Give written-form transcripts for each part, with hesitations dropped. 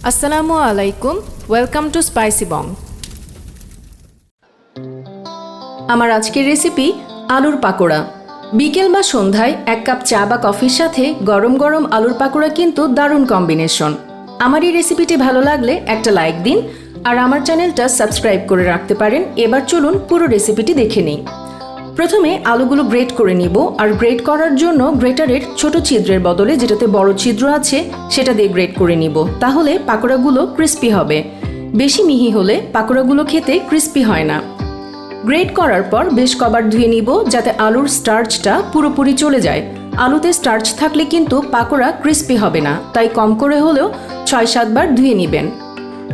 আসসালামু আলাইকুম, welcome to spicy বং। আমার আজকের রেসিপি আলুর পাকোড়া। বিকেল বা সন্ধ্যায় এক কাপ চা বা কফির সাথে গরম গরম আলুর পাকোড়া কিন্তু দারুণ কম্বিনেশন। আমার এই রেসিপিটি ভালো লাগলে একটা লাইক দিন আর আমার চ্যানেলটা সাবস্ক্রাইব করে রাখতে পারেন। এবার চলুন পুরো রেসিপিটি দেখে নিই। প্রথমে আলুগুলো গ্রেট করে নিব, আর গ্রেট করার জন্য গ্রেটারের ছোট ছিদ্রের বদলে যেটাতে বড় ছিদ্র আছে সেটা দিয়ে গ্রেট করে নিব, তাহলে পাকোড়াগুলো ক্রিস্পি হবে। বেশি মিহি হলে পাকোড়াগুলো খেতে ক্রিস্পি হয় না। গ্রেট করার পর বেশ কবার ধুয়ে নিব যাতে আলুর স্টার্চটা পুরোপুরি চলে যায়। আলুতে স্টার্চ থাকলে কিন্তু পাকোড়া ক্রিস্পি হবে না, তাই কম করে হলেও 6-7 বার ধুয়ে নেবেন।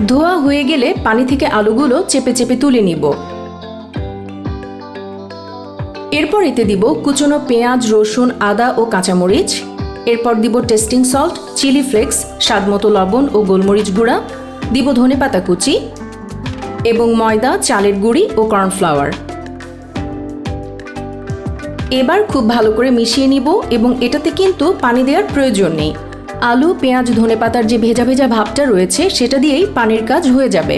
ধোয়া হয়ে গেলে পানি থেকে আলুগুলো চেপে চেপে তুলে নিব। এরপর এতে দিব কুচনো পেঁয়াজ, রসুন, আদা ও কাঁচামরিচ। এরপর দিব টেস্টিং সল্ট, চিলি ফ্লেক্স, স্বাদমতো লবণ ও গোলমরিচ গুঁড়া, দিব ধনেপাতা কুচি এবং ময়দা, চালের গুঁড়ি ও কর্নফ্লাওয়ার। এবার খুব ভালো করে মিশিয়ে নিব এবং এটাতে কিন্তু পানি দেওয়ার প্রয়োজন নেই। আলু, পেঁয়াজ, ধনেপাতার যে ভেজা ভেজা ভাবটা রয়েছে সেটা দিয়েই পানির কাজ হয়ে যাবে।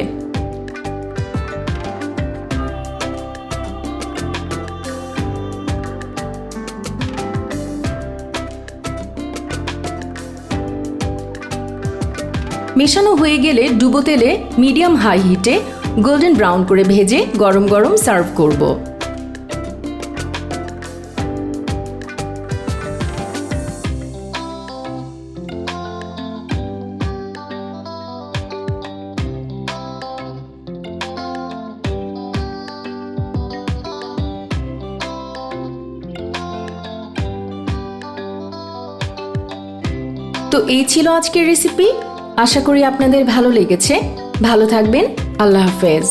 মেশানো হয়ে গেলে ডুবো তেলে মিডিয়াম হাই হিটে গোল্ডেন ব্রাউন করে ভেজে গরম গরম সার্ভ করব। তো এই ছিল আজকের রেসিপি। আশা করি আপনাদের ভালো লেগেছে। ভালো থাকবেন। আল্লাহ হাফেজ।